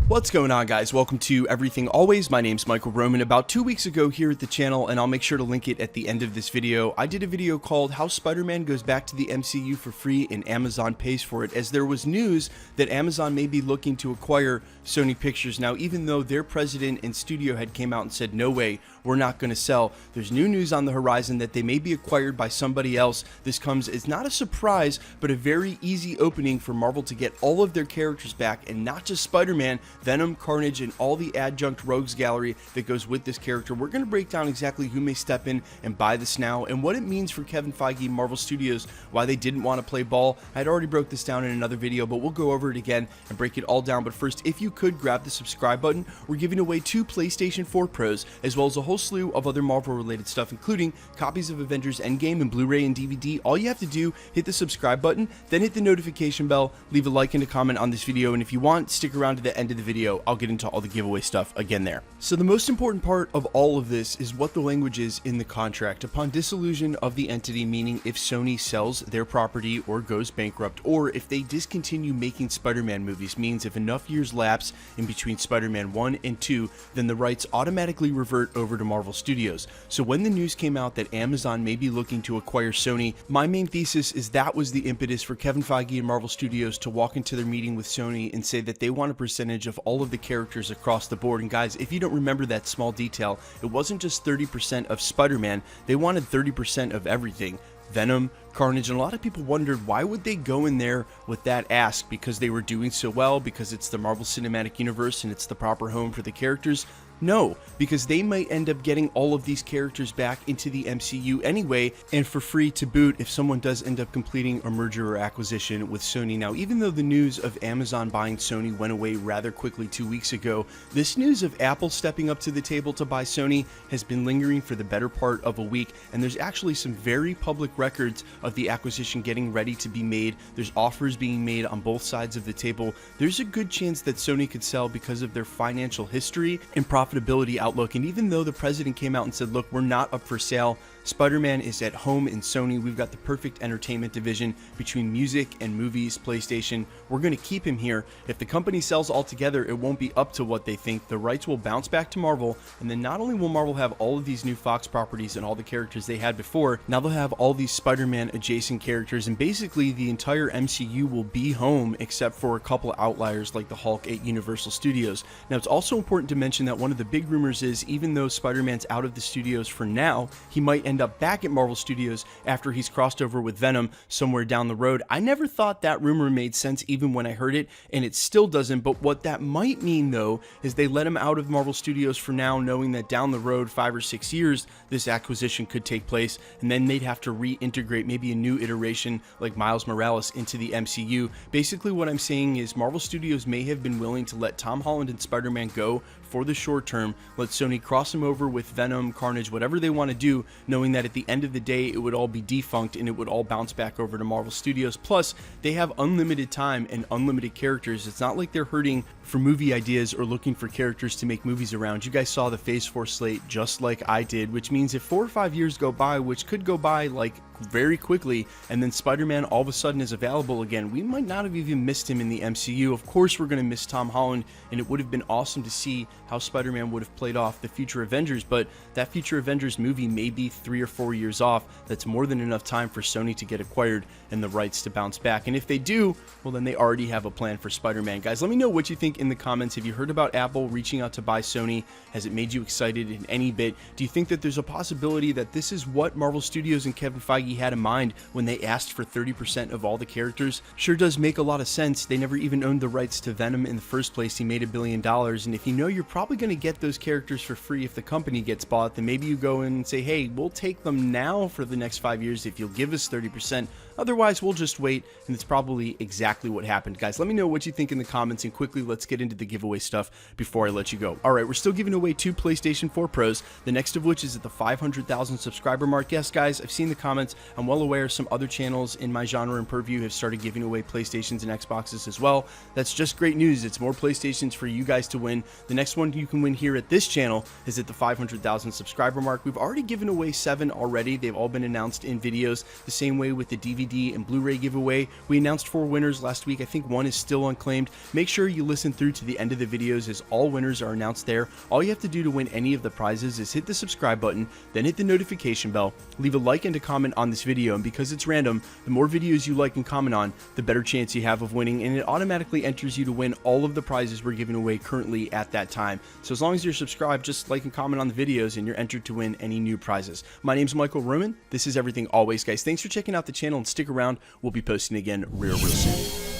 What's going on, guys? Welcome to Everything Always. My name's Michael Roman. About 2 weeks ago here at the channel, and I'll make sure to link it at the end of this video, I did a video called How Spider-Man Goes Back to the MCU for Free and Amazon Pays for It, as there was news that Amazon may be looking to acquire Sony Pictures. Now, even though their president and studio head came out and said, no way, we're not going to sell, there's new news on the horizon that they may be acquired by somebody else. This comes as not a surprise, but a very easy opening for Marvel to get all of their characters back, and not just Spider-Man, Venom, Carnage, and all the adjunct rogues gallery that goes with this character. We're going to break down exactly who may step in and buy this now, and what it means for Kevin Feige and Marvel Studios, why they didn't want to play ball. I'd already broke this down in another video, but we'll go over it again and break it all down. But first, if you could grab the subscribe button, we're giving away 2 PlayStation 4 Pros, as well as a whole slew of other Marvel related stuff, including copies of Avengers Endgame and Blu-ray and DVD. All you have to do, hit the subscribe button, then hit the notification bell, leave a like and a comment on this video, and if you want, stick around to the end of the video. I'll get into all the giveaway stuff again there. So the most important part of all of this is what the language is in the contract. Upon dissolution of the entity, meaning if Sony sells their property or goes bankrupt, or if they discontinue making Spider-Man movies, means if enough years lapse in between Spider-Man 1 and 2, then the rights automatically revert over to Marvel Studios. So when the news came out that Amazon may be looking to acquire Sony, my main thesis is that was the impetus for Kevin Feige and Marvel Studios to walk into their meeting with Sony and say that they want a percentage of all of the characters across the board. And guys, if you don't remember that small detail, it wasn't just 30% of Spider-Man, they wanted 30% of everything. Venom, Carnage, and a lot of people wondered why would they go in there with that ask, because they were doing so well, because it's the Marvel Cinematic Universe and it's the proper home for the characters. No, because they might end up getting all of these characters back into the MCU anyway, and for free to boot if someone does end up completing a merger or acquisition with Sony. Now, even though the news of Amazon buying Sony went away rather quickly 2 weeks ago, this news of Apple stepping up to the table to buy Sony has been lingering for the better part of a week, and there's actually some very public records of the acquisition getting ready to be made. There's offers being made on both sides of the table. There's a good chance that Sony could sell because of their financial history and profitability outlook. And even though the president came out and said, look, we're not up for sale, Spider-Man is at home in Sony. We've got the perfect entertainment division between music and movies, PlayStation. We're going to keep him here. If the company sells altogether, it won't be up to what they think. The rights will bounce back to Marvel, and then not only will Marvel have all of these new Fox properties and all the characters they had before, now they'll have all these Spider-Man adjacent characters, and basically the entire MCU will be home except for a couple of outliers like the Hulk at Universal Studios. Now, it's also important to mention that one of the big rumors is, even though Spider-Man's out of the studios for now, he might end up back at Marvel Studios after he's crossed over with Venom somewhere down the road. I never thought that rumor made sense even when I heard it, and it still doesn't. But what that might mean, though, is they let him out of Marvel Studios for now, knowing that down the road 5 or 6 years this acquisition could take place, and then they'd have to reintegrate maybe a new iteration like Miles Morales into the MCU. Basically what I'm saying is Marvel Studios may have been willing to let Tom Holland and Spider-Man go for the short term, let Sony cross him over with Venom, Carnage, whatever they want to do, knowing that at the end of the day it would all be defunct and it would all bounce back over to Marvel Studios. Plus, they have unlimited time and unlimited characters. It's not like they're hurting for movie ideas or looking for characters to make movies around. You guys saw the Phase 4 slate just like I did, which means if 4 or 5 years go by, which could go by like very quickly, and then Spider-Man all of a sudden is available again, we might not have even missed him in the MCU. Of course, we're going to miss Tom Holland, and it would have been awesome to see how Spider-Man would have played off the future Avengers, but that future Avengers movie may be 3 or 4 years off. That's more than enough time for Sony to get acquired and the rights to bounce back. And if they do, well, then they already have a plan for Spider-Man. Guys, let me know what you think in the comments. Have you heard about Apple reaching out to buy Sony? Has it made you excited in any bit? Do you think that there's a possibility that this is what Marvel Studios and Kevin Feige had in mind when they asked for 30% of all the characters? Sure does make a lot of sense. They never even owned the rights to Venom in the first place. He made $1 billion, and if you know you're probably going to get those characters for free if the company gets bought, then maybe you go in and say, hey, we'll take them now for the next 5 years if you'll give us 30%. Otherwise, we'll just wait, and it's probably exactly what happened. Guys, let me know what you think in the comments, and quickly, let's get into the giveaway stuff before I let you go. All right, we're still giving away 2 PlayStation 4 Pros, the next of which is at the 500,000 subscriber mark. Yes, guys, I've seen the comments. I'm well aware some other channels in my genre and purview have started giving away PlayStations and Xboxes as well. That's just great news. It's more PlayStations for you guys to win. The next one you can win here at this channel is at the 500,000 subscriber mark. We've already given away 7 already. They've all been announced in videos. The same way with the DVD and Blu-ray giveaway. We announced 4 winners last week. I think 1 is still unclaimed. Make sure you listen through to the end of the videos as all winners are announced there. All you have to do to win any of the prizes is hit the subscribe button, then hit the notification bell, leave a like and a comment on this video, and because it's random, the more videos you like and comment on, the better chance you have of winning, and it automatically enters you to win all of the prizes we're giving away currently at that time. So as long as you're subscribed, just like and comment on the videos and you're entered to win any new prizes. My name's Michael Roman. This is Everything Always, guys. Thanks for checking out the channel and stick around. We'll be posting again real soon.